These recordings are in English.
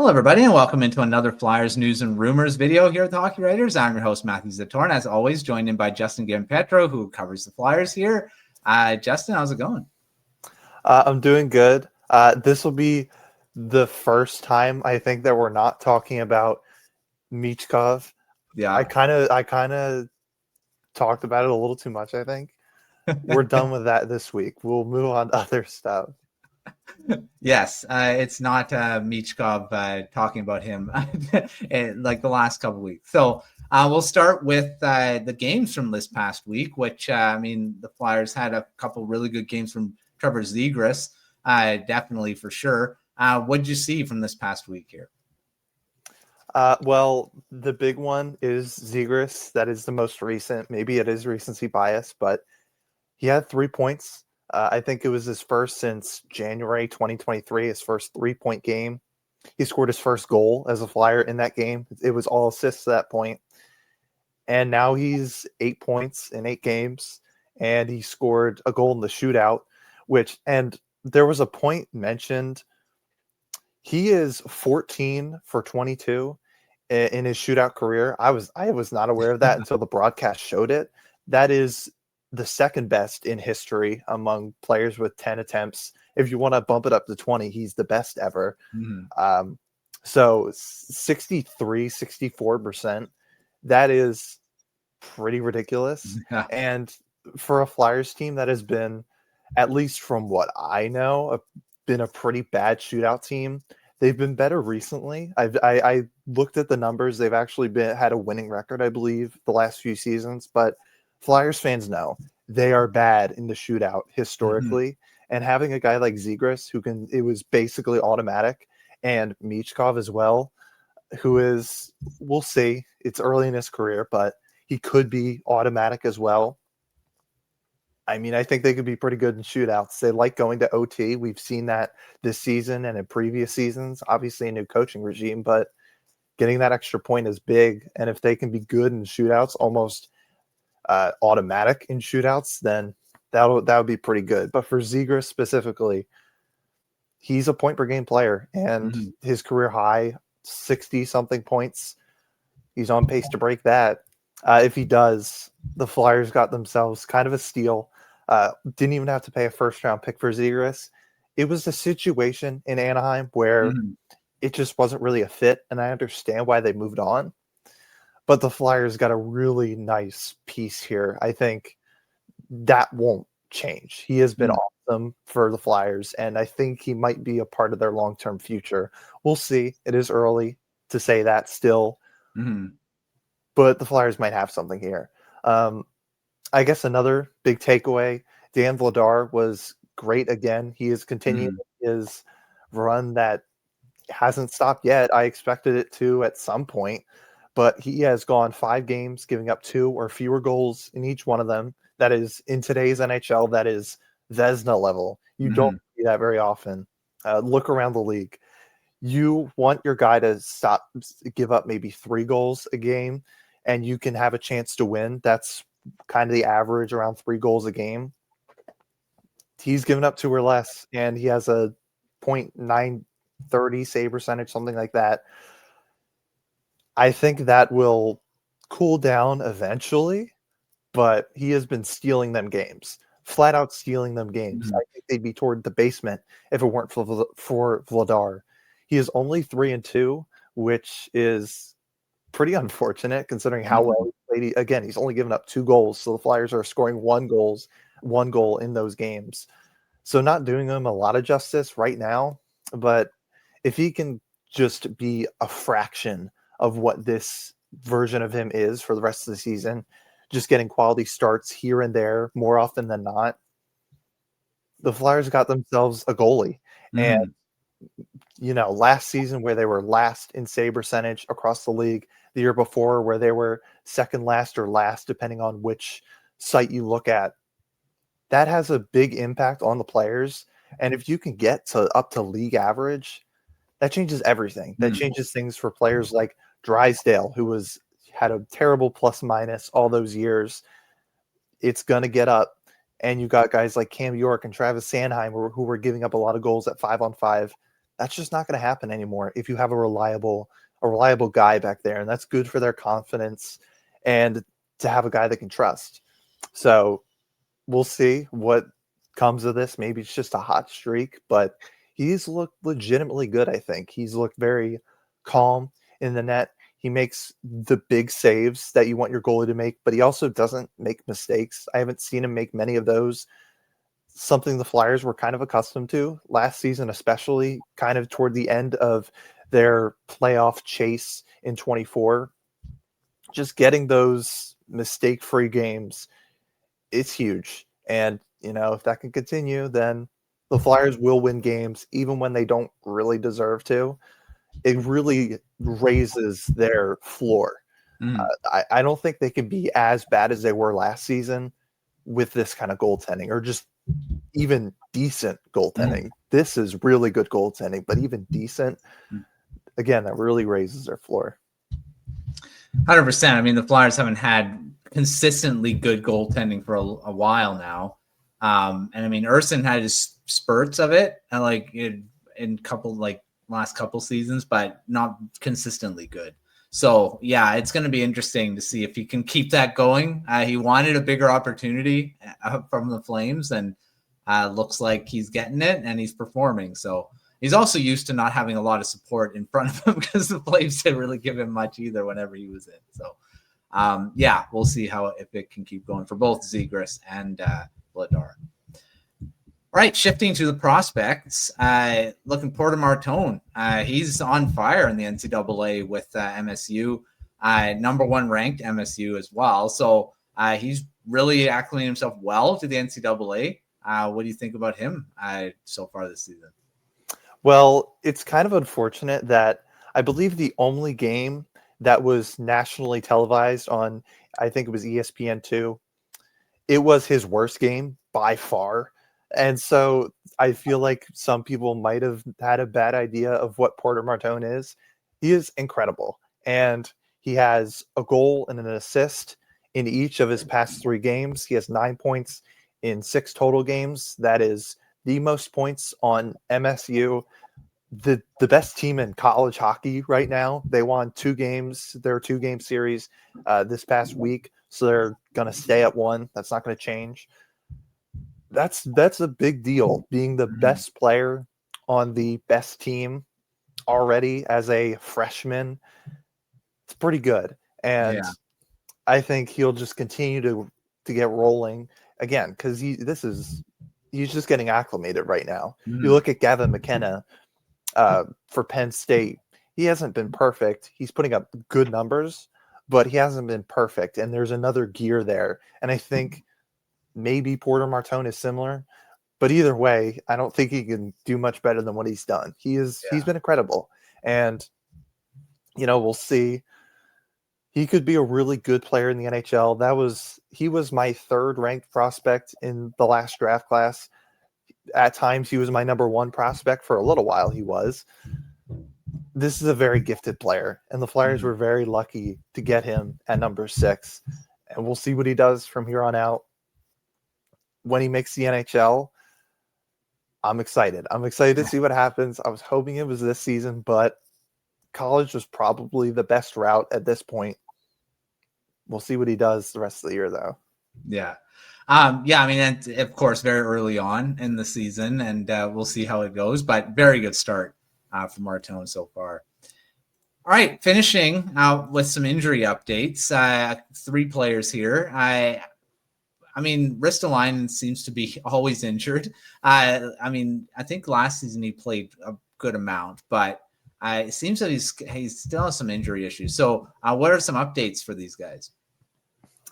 Hello, everybody, and welcome into another Flyers news and rumors video here at the Hockey Writers. I'm your host, Matthew Zator, and as always, joined in by Justin Giampietro, who covers the Flyers here. Justin, how's it going? I'm doing good. This will be the first time I think that we're not talking about Michkov. Yeah. I kind of talked about it a little too much, I think. We're done with that this week. We'll move on to other stuff. Yes, it's not Michkov talking about him like the last couple of weeks. So we'll start with the games from this past week, which, the Flyers had a couple really good games from Trevor Zegras, definitely for sure. What did you see from this past week here? Well, the big one is Zegras. That is the most recent. Maybe it is recency bias, but he had 3 points. I think it was his first since January 2023, his first 3-point game. He scored his first goal as a Flyer in that game. It was all assists at that point. And now he's 8 points in 8 games, and he scored a goal in the shootout, and there was a point mentioned. He is 14 for 22 in his shootout career. I was not aware of that until the broadcast showed it. That is the second best in history among players with 10 attempts. If you want to bump it up to 20, he's the best ever. Mm-hmm. So 63, 64%. That is pretty ridiculous. Yeah. And for a Flyers team that has been, at least from what I know, been a pretty bad shootout team. They've been better recently. I looked at the numbers. They've actually had a winning record, I believe, the last few seasons. But Flyers fans know they are bad in the shootout historically. Mm-hmm. And having a guy like Zegras, it was basically automatic, and Michkov as well, who is, we'll see. It's early in his career, but he could be automatic as well. I mean, I think they could be pretty good in shootouts. They like going to OT. We've seen that this season and in previous seasons. Obviously, a new coaching regime, but getting that extra point is big. And if they can be good in shootouts, almost automatic in shootouts, then that would be pretty good. But for Zegras specifically, he's a point per game player, and his career high, 60-something points. He's on pace to break that. If he does, the Flyers got themselves kind of a steal. Didn't even have to pay a first-round pick for Zegras. It was a situation in Anaheim where it just wasn't really a fit, and I understand why they moved on. But the Flyers got a really nice piece here. I think that won't change. He has been awesome for the Flyers, and I think he might be a part of their long-term future. We'll see. It is early to say that still. But the Flyers might have something here. I guess another big takeaway, Dan Vladar was great again. He is continuing his run that hasn't stopped yet. I expected it to at some point, but he has gone 5 games, giving up 2 or fewer goals in each one of them. That is, in today's NHL, that is Vezina level. You don't see that very often. Look around the league. You want your guy to give up maybe 3 goals a game, and you can have a chance to win. That's kind of the average, around 3 goals a game. He's given up 2 or less, and he has a .930 save percentage, something like that. I think that will cool down eventually, but he has been stealing them games, flat out stealing them games. I think they'd be toward the basement if it weren't for Vladar. He is only 3-2, which is pretty unfortunate considering how well he played. Again, he's only given up 2 goals, so the Flyers are scoring 1 goal in those games. So not doing him a lot of justice right now, but if he can just be a fraction of what this version of him is for the rest of the season, just getting quality starts here and there more often than not, the Flyers got themselves a goalie. And last season where they were last in save percentage across the league, the year before where they were second last or last, depending on which site you look at, that has a big impact on the players. And if you can get up to league average, that changes everything. That changes things for players like Drysdale, who had a terrible plus minus all those years. It's going to get up. And you got guys like Cam York and Travis Sanheim who were giving up a lot of goals at 5-on-5. That's just not going to happen anymore if you have a reliable guy back there, and that's good for their confidence and to have a guy they can trust. So we'll see what comes of this. Maybe it's just a hot streak, but he's looked legitimately good, I think. He's looked very calm in the net. He makes the big saves that you want your goalie to make, but he also doesn't make mistakes. I haven't seen him make many of those. Something the Flyers were kind of accustomed to last season, especially kind of toward the end of their playoff chase in 24. Just getting those mistake-free games, it's huge. And, if that can continue, then the Flyers will win games even when they don't really deserve to. It really raises their floor. I don't think they can be as bad as they were last season with this kind of goaltending, or just even decent goaltending. This is really good goaltending, but even decent, again, that really raises their floor. 100%. I mean, the Flyers haven't had consistently good goaltending for a while now. And I mean, Urson had his spurts of it, in couple last couple seasons, but not consistently good. So yeah, it's going to be interesting to see if he can keep that going. He wanted a bigger opportunity from the Flames, and looks like he's getting it, and he's performing. So he's also used to not having a lot of support in front of him because the Flames didn't really give him much either whenever he was in. So yeah, we'll see if it can keep going for both Zegras and Vladar. All right, shifting to the prospects, looking Porter Martone. He's on fire in the NCAA with MSU, number 1 ranked MSU as well. So he's really acclimating himself well to the NCAA. What do you think about him so far this season? Well, it's kind of unfortunate that I believe the only game that was nationally televised on, I think it was ESPN2, it was his worst game by far. And so I feel like some people might have had a bad idea of what Porter Martone is. He is incredible. And he has a goal and an assist in each of his past 3 games. He has 9 points in 6 total games. That is the most points on MSU, the best team in college hockey right now. They won 2 games, their 2-game series this past week. So they're going to stay at 1. That's not going to change. That's a big deal, being the best player on the best team already as a freshman. It's pretty good. And yeah, I think he'll just continue to get rolling again, because he's just getting acclimated right now. You look at Gavin McKenna for Penn State. He hasn't been perfect. He's putting up good numbers, but he hasn't been perfect. And there's another gear there. And I think maybe Porter Martone is similar, but either way, I don't think he can do much better than what he's done. He's been incredible. And, we'll see. He could be a really good player in the NHL. He was my 3rd ranked prospect in the last draft class. At times, he was my number 1 prospect. For a little while, he was. This is a very gifted player, and the Flyers were very lucky to get him at number 6. And we'll see what he does from here on out. When he makes the NHL, I'm excited. I'm excited to see what happens. I was hoping it was this season, but college was probably the best route at this point. We'll see what he does the rest of the year, though. Yeah. I mean, and of course, very early on in the season, and we'll see how it goes, but very good start for Martone so far. All right, finishing out with some injury updates. 3 players here. I mean, Ristolainen seems to be always injured. I mean, I think last season he played a good amount, but it seems that he still has some injury issues. So what are some updates for these guys?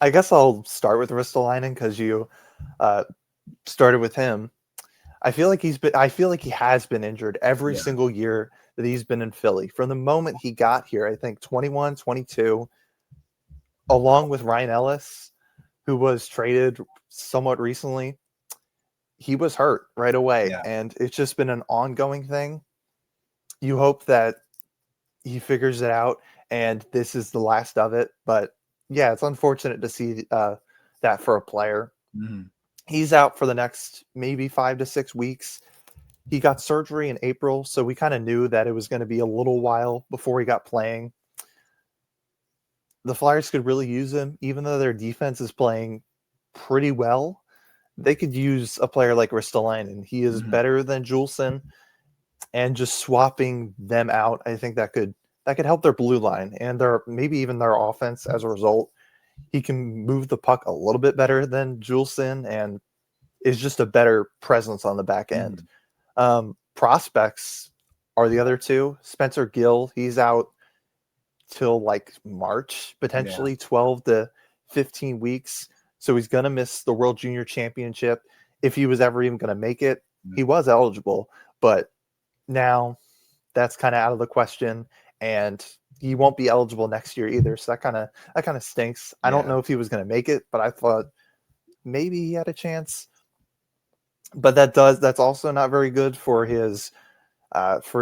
I guess I'll start with Ristolainen because you started with him. I feel like he has been injured every single year that he's been in Philly. From the moment he got here, I think 21, 22, along with Ryan Ellis, who was traded somewhat recently, he was hurt right away. Yeah. And it's just been an ongoing thing. You hope that he figures it out and this is the last of it. But yeah, it's unfortunate to see that for a player. He's out for the next maybe 5 to 6 weeks. He got surgery in April, so we kind of knew that it was going to be a little while before he got playing. The Flyers could really use him, even though their defense is playing pretty well. They could use a player like Ristolainen. He is better than Juleson, and just swapping them out, I think that could help their blue line and maybe even their offense as a result. He can move the puck a little bit better than Juleson and is just a better presence on the back end. Prospects are the other two. Spencer Gill, he's out till like March, potentially 12 to 15 weeks. So he's going to miss the World Junior Championship. If he was ever even going to make it, he was eligible, but now that's kind of out of the question, and he won't be eligible next year either. So that kind of stinks. I don't know if he was going to make it, but I thought maybe he had a chance. But that's also not very good for his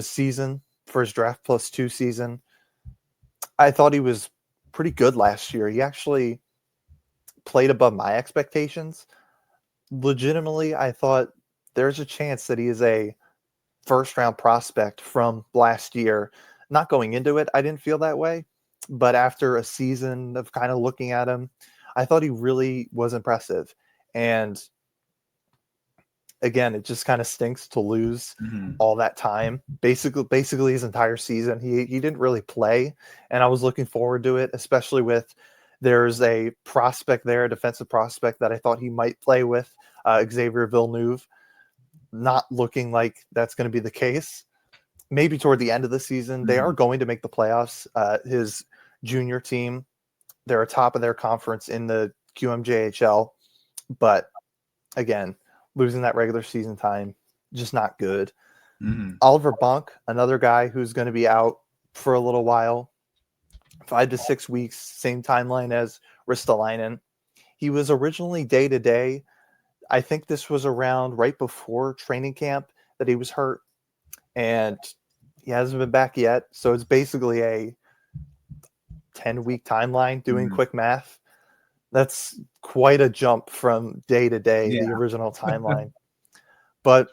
season, for his draft plus 2 season. I thought he was pretty good last year. He actually played above my expectations. Legitimately, I thought there's a chance that he is a first-round prospect from last year. Not going into it, I didn't feel that way. But after a season of kind of looking at him, I thought he really was impressive. And again, it just kind of stinks to lose all that time. Basically his entire season, he didn't really play, and I was looking forward to it, especially with there's a prospect there, a defensive prospect that I thought he might play with, Xavier Villeneuve. Not looking like that's going to be the case. Maybe toward the end of the season, they are going to make the playoffs. His junior team, they're atop of their conference in the QMJHL, but again, losing that regular season time, just not good. Oliver Bonk, another guy who's going to be out for a little while, 5 to 6 weeks, same timeline as Ristolainen. He was originally day-to-day. I think this was around right before training camp that he was hurt, and he hasn't been back yet. So it's basically a 10-week timeline doing quick math. That's quite a jump from day to day, the original timeline. But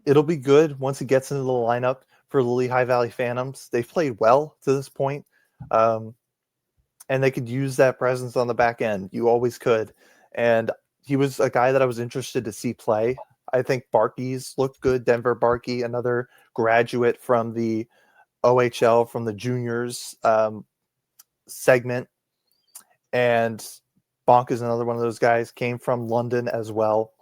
it'll be good once he gets into the lineup for the Lehigh Valley Phantoms. They've played well to this point, and they could use that presence on the back end. You always could. And he was a guy that I was interested to see play. I think Barkey's looked good. Denver Barkey, another graduate from the OHL, from the juniors segment. And Bonk is another one of those guys, came from London as well.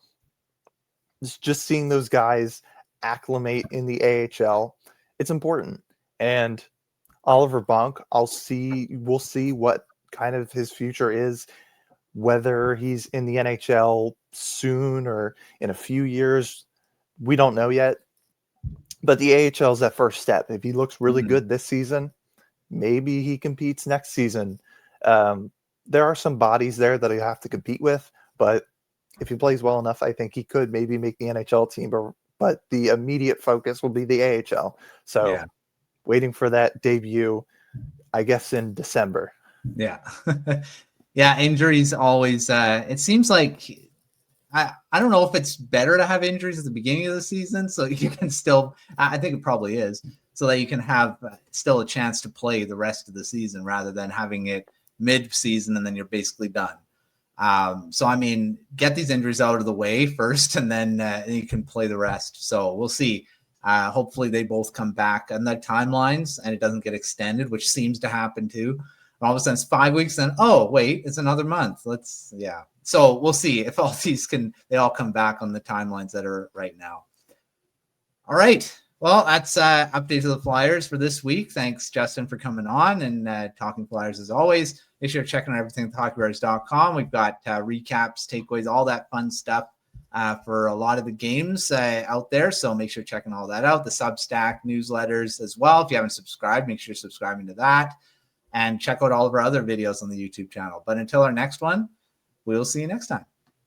Just seeing those guys acclimate in the AHL, it's important. And Oliver Bonk, we'll see what kind of his future is, whether he's in the NHL soon or in a few years. We don't know yet. But the AHL is that first step. If he looks really good this season, maybe he competes next season. There are some bodies there that he'll have to compete with, but if he plays well enough, I think he could maybe make the NHL team. But the immediate focus will be the AHL. So waiting for that debut, I guess, in December. Yeah. Yeah, injuries always, it seems like, I don't know if it's better to have injuries at the beginning of the season so you can still, I think it probably is, so that you can have still a chance to play the rest of the season rather than having it mid-season and then you're basically done. So, I mean, get these injuries out of the way first and then you can play the rest. So we'll see. Hopefully they both come back on the timelines and it doesn't get extended, which seems to happen too. All of a sudden it's 5 weeks, then, oh, wait, it's another month. So we'll see if all these they all come back on the timelines that are right now. All right. Well, that's update to the Flyers for this week. Thanks, Justin, for coming on and talking Flyers as always. Make sure to check out everything at hockeybears.com. We've got recaps, takeaways, all that fun stuff for a lot of the games out there. So make sure checking all that out. The Substack newsletters as well. If you haven't subscribed, make sure you're subscribing to that. And check out all of our other videos on the YouTube channel. But until our next one, we'll see you next time.